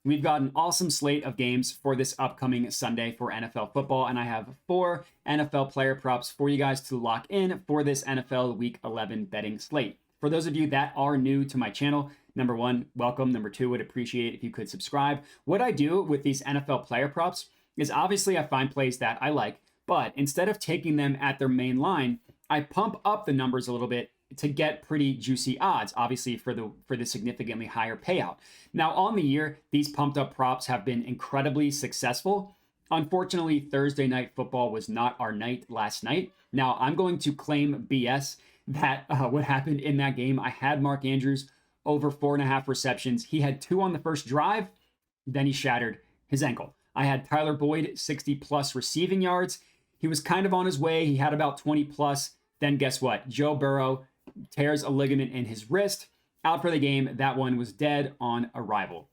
We've got an awesome slate of games for this upcoming Sunday for NFL football, and I have 4 NFL player props for you guys to lock in for this NFL Week 11 betting slate. For those of you that are new to my channel, number 1, welcome. Number 2, would appreciate if you could subscribe. What I do with these NFL player props is obviously I find plays that I like, but instead of taking them at their main line, I pump up the numbers a little bit to get pretty juicy odds, obviously for the significantly higher payout. Now on the year, these pumped up props have been incredibly successful. Unfortunately, Thursday night football was not our night last night. Now I'm going to claim BS that what happened in that game. I had Mark Andrews over 4.5 receptions. He had 2 on the first drive, then he shattered his ankle. I had Tyler Boyd 60 plus receiving yards. He was kind of on his way. He had about 20 plus. Then guess what? Joe Burrow tears a ligament in his wrist, out for the game. That one was dead on arrival.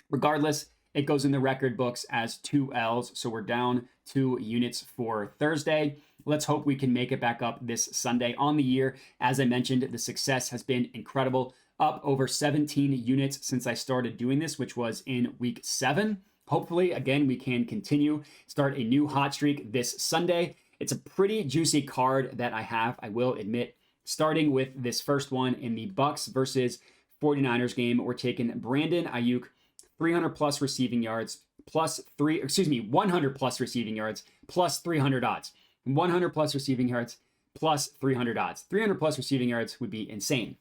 Regardless, it goes in the record books as 2 L's, so we're down 2 units for Thursday. Let's hope we can make it back up this Sunday. On the year, as I mentioned, the success has been incredible, up over 17 units since I started doing this, which was in week 7. Hopefully, again, we can continue, start a new hot streak this Sunday. It's a pretty juicy card that I have, I will admit. Starting with this first one in the Bucks versus 49ers game, we're taking Brandon Aiyuk, 300 plus receiving yards, 100 plus receiving yards, plus 300 odds. 100 plus receiving yards, plus 300 odds. 300 plus receiving yards would be insane.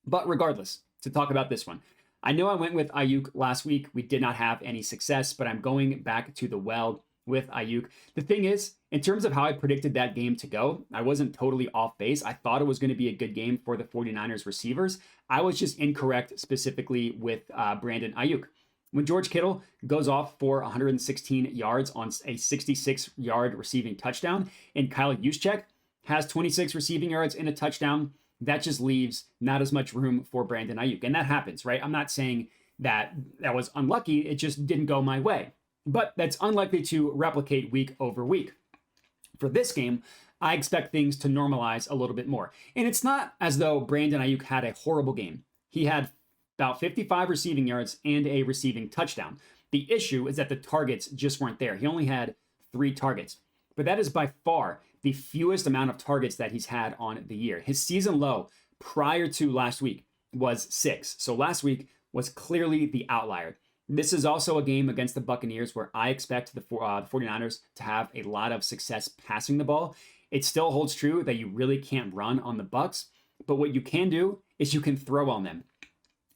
But regardless, to talk about this one, I know I went with Aiyuk last week. We did not have any success, but I'm going back to the well with Aiyuk. The thing is, in terms of how I predicted that game to go, I wasn't totally off base. I thought it was going to be a good game for the 49ers receivers. I was just incorrect specifically with Brandon Aiyuk. When George Kittle goes off for 116 yards on a 66-yard receiving touchdown, and Kyle Juszczyk has 26 receiving yards and a touchdown, that just leaves not as much room for Brandon Aiyuk. And that happens, right? I'm not saying that was unlucky. It just didn't go my way. But that's unlikely to replicate week over week. For this game, I expect things to normalize a little bit more. And it's not as though Brandon Aiyuk had a horrible game. He had about 55 receiving yards and a receiving touchdown. The issue is that the targets just weren't there. He only had 3 targets. But that is by far the fewest amount of targets that he's had on the year. His season low prior to last week was 6. So last week was clearly the outlier. This is also a game against the Buccaneers where I expect the 49ers to have a lot of success passing the ball. It still holds true that you really can't run on the Bucs, but what you can do is you can throw on them.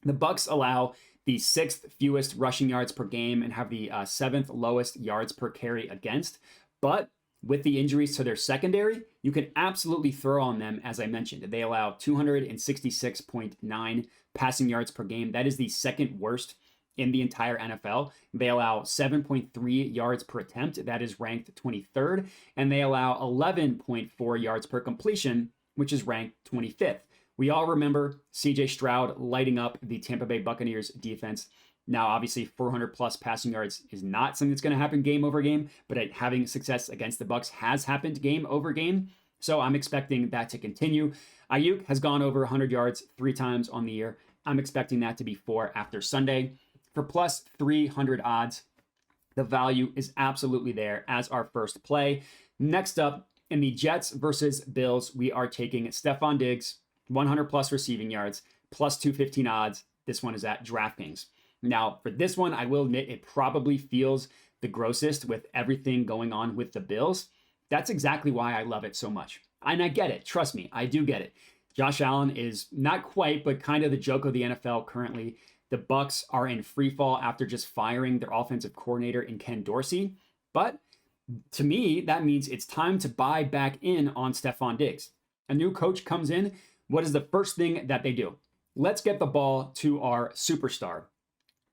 The Bucs allow the 6th fewest rushing yards per game and have the 7th lowest yards per carry against, but with the injuries to their secondary, you can absolutely throw on them, as I mentioned. They allow 266.9 passing yards per game. That is the 2nd worst in the entire NFL. They allow 7.3 yards per attempt. That is ranked 23rd. And they allow 11.4 yards per completion, which is ranked 25th. We all remember CJ Stroud lighting up the Tampa Bay Buccaneers defense. Now, obviously, 400 plus passing yards is not something that's going to happen game over game, but having success against the Bucs has happened game over game. So I'm expecting that to continue. Aiyuk has gone over 100 yards 3 times on the year. I'm expecting that to be 4 after Sunday. For plus 300 odds, the value is absolutely there as our first play. Next up, in the Jets versus Bills, we are taking Stefon Diggs, 100 plus receiving yards, plus 215 odds. This one is at DraftKings. Now, for this one, I will admit it probably feels the grossest with everything going on with the Bills. That's exactly why I love it so much. And I get it. Trust me, I do get it. Josh Allen is not quite, but kind of the joke of the NFL currently. The Bucs are in free fall after just firing their offensive coordinator in Ken Dorsey. But to me, that means it's time to buy back in on Stefon Diggs. A new coach comes in. What is the first thing that they do? Let's get the ball to our superstar.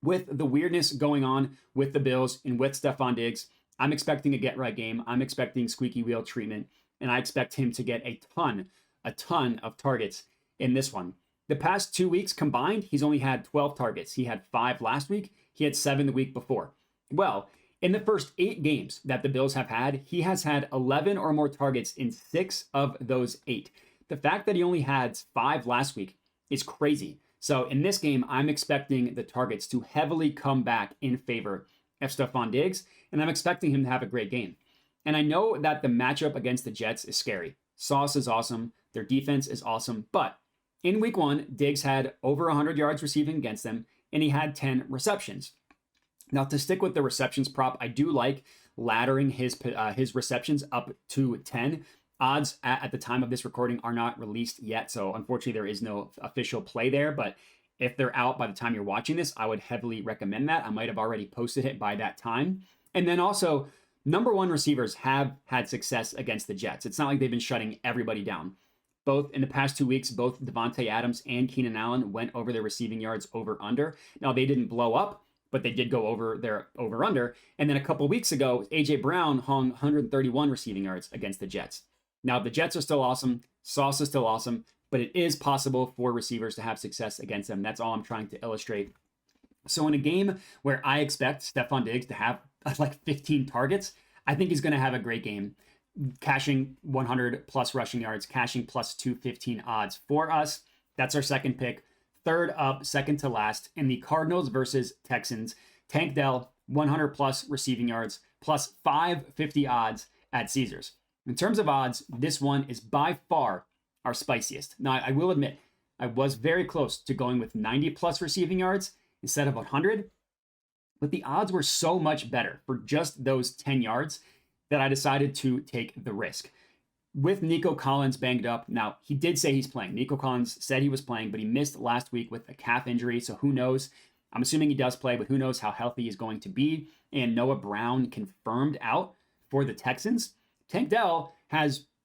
With the weirdness going on with the Bills and with Stefon Diggs, I'm expecting a get-right game. I'm expecting squeaky wheel treatment, and I expect him to get a ton of targets in this one. The past 2 weeks combined, he's only had 12 targets. He had 5 last week. He had 7 the week before. Well, in the first 8 games that the Bills have had, he has had 11 or more targets in 6 of those 8. The fact that he only had 5 last week is crazy. So in this game, I'm expecting the targets to heavily come back in favor of Stefon Diggs, and I'm expecting him to have a great game. And I know that the matchup against the Jets is scary. Sauce is awesome. Their defense is awesome. But in week 1, Diggs had over 100 yards receiving against them, and he had 10 receptions. Now, to stick with the receptions prop, I do like laddering his receptions up to 10. Odds at the time of this recording are not released yet, so unfortunately there is no official play there, but if they're out by the time you're watching this, I would heavily recommend that. I might have already posted it by that time. And then also, number 1 receivers have had success against the Jets. It's not like they've been shutting everybody down. Both in the past 2 weeks, both Devontae Adams and Keenan Allen went over their receiving yards over-under. Now, they didn't blow up, but they did go over their over-under. And then a couple weeks ago, A.J. Brown hung 131 receiving yards against the Jets. Now, the Jets are still awesome. Sauce is still awesome, but it is possible for receivers to have success against them. That's all I'm trying to illustrate. So in a game where I expect Stefon Diggs to have like 15 targets, I think he's going to have a great game, cashing 100 plus rushing yards, cashing plus 215 odds for us. That's our second pick. Third up, second to last, in the Cardinals versus Texans, Tank Dell, 100 plus receiving yards, plus 550 odds at Caesars. In terms of odds, this one is by far our spiciest. Now, I will admit, I was very close to going with 90 plus receiving yards instead of 100, but the odds were so much better for just those 10 yards that I decided to take the risk. With Nico Collins banged up, now he did say he's playing. Nico Collins said he was playing, but he missed last week with a calf injury, so who knows? I'm assuming he does play, but who knows how healthy he's going to be. And Noah Brown confirmed out for the Texans. Tank Dell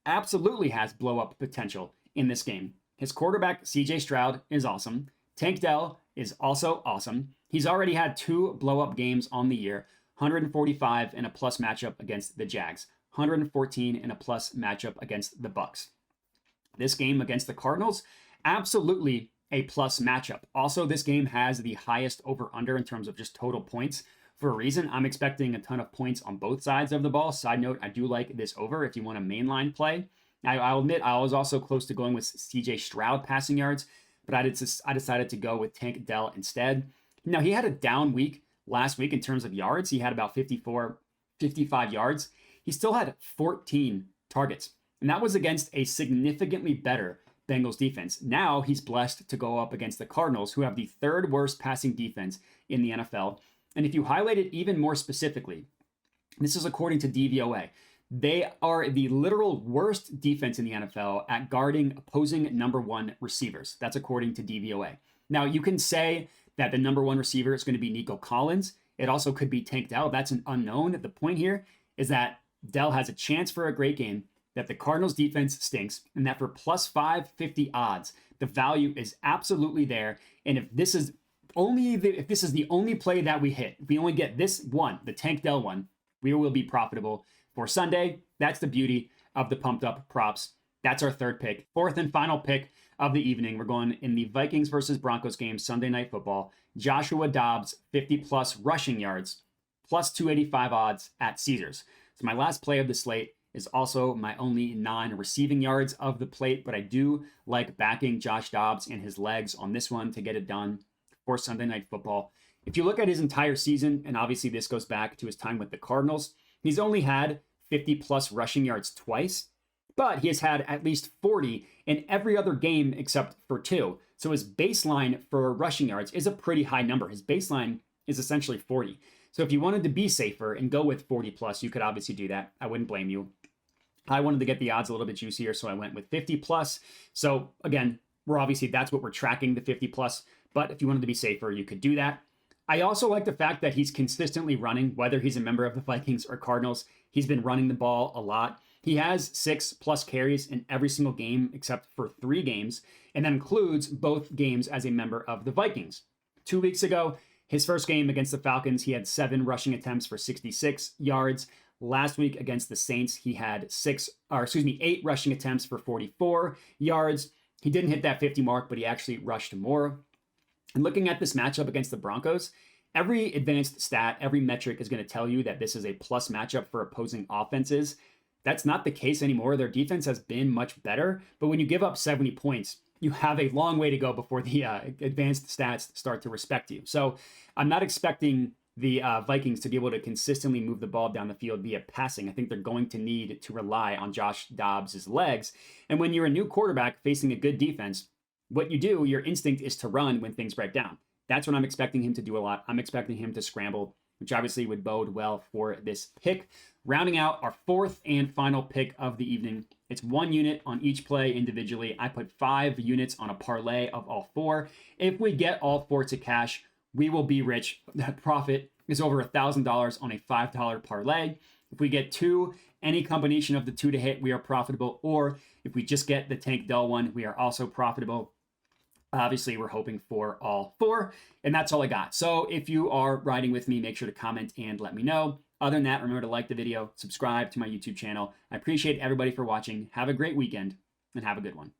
absolutely has blow-up potential in this game. His quarterback, CJ Stroud, is awesome. Tank Dell is also awesome. He's already had 2 blow-up games on the year, 145 in a plus matchup against the Jags, 114 in a plus matchup against the Bucks. This game against the Cardinals, absolutely a plus matchup. Also, this game has the highest over-under in terms of just total points. For a reason, I'm expecting a ton of points on both sides of the ball. Side note, I do like this over if you want a mainline play. I'll admit I was also close to going with CJ Stroud passing yards, but I decided to go with Tank Dell instead. Now, he had a down week last week in terms of yards. He had about 55 yards. He still had 14 targets, and that was against a significantly better Bengals defense. Now he's blessed to go up against the Cardinals, who have the 3rd worst passing defense in the NFL. And if you highlight it even more specifically, this is according to DVOA. They are the literal worst defense in the NFL at guarding opposing number 1 receivers. That's according to DVOA. Now, you can say that the number 1 receiver is going to be Nico Collins. It also could be Tank Dell. That's an unknown. The point here is that Dell has a chance for a great game, that the Cardinals defense stinks, and that for plus 550 odds, the value is absolutely there. And if this is the only play that we hit, if we only get this one, the Tank Dell one, we will be profitable for Sunday. That's the beauty of the pumped up props. That's our third pick. Fourth and final pick of the evening. We're going in the Vikings versus Broncos game, Sunday Night Football. Joshua Dobbs, 50 plus rushing yards, plus 285 odds at Caesars. So my last play of the slate is also my only non-receiving yards of the plate, but I do like backing Josh Dobbs and his legs on this one to get it done for Sunday Night Football. If you look at his entire season, and obviously this goes back to his time with the Cardinals, he's only had 50 plus rushing yards twice, but he has had at least 40 in every other game except for 2. So his baseline for rushing yards is a pretty high number. His baseline is essentially 40. So if you wanted to be safer and go with 40 plus, you could obviously do that. I wouldn't blame you. I wanted to get the odds a little bit juicier, so I went with 50 plus. So again, that's what we're tracking, the 50 plus. But if you wanted to be safer, you could do that. I also like the fact that he's consistently running, whether he's a member of the Vikings or Cardinals. He's been running the ball a lot. He has 6 plus carries in every single game except for 3 games, and that includes both games as a member of the Vikings. 2 weeks ago, his first game against the Falcons, he had 7 rushing attempts for 66 yards. Last week against the Saints, he had 8 rushing attempts for 44 yards. He didn't hit that 50 mark, but he actually rushed more. And looking at this matchup against the Broncos, every advanced stat, every metric is going to tell you that this is a plus matchup for opposing offenses. That's not the case anymore. Their defense has been much better, but when you give up 70 points, you have a long way to go before the advanced stats start to respect you. So I'm not expecting the Vikings to be able to consistently move the ball down the field via passing. I think they're going to need to rely on Josh Dobbs' legs. And when you're a new quarterback facing a good defense, what you do, your instinct is to run when things break down. That's what I'm expecting him to do a lot. I'm expecting him to scramble, which obviously would bode well for this pick. Rounding out our fourth and final pick of the evening. It's 1 unit on each play individually. I put 5 units on a parlay of all 4. If we get all 4 to cash, we will be rich. That profit is over $1,000 on a $5 parlay. If we get 2, any combination of the 2 to hit, we are profitable. Or if we just get the Tank Dell one, we are also profitable. Obviously, we're hoping for all 4, and that's all I got. So if you are riding with me, make sure to comment and let me know. Other than that, remember to like the video, subscribe to my YouTube channel. I appreciate everybody for watching. Have a great weekend, and have a good one.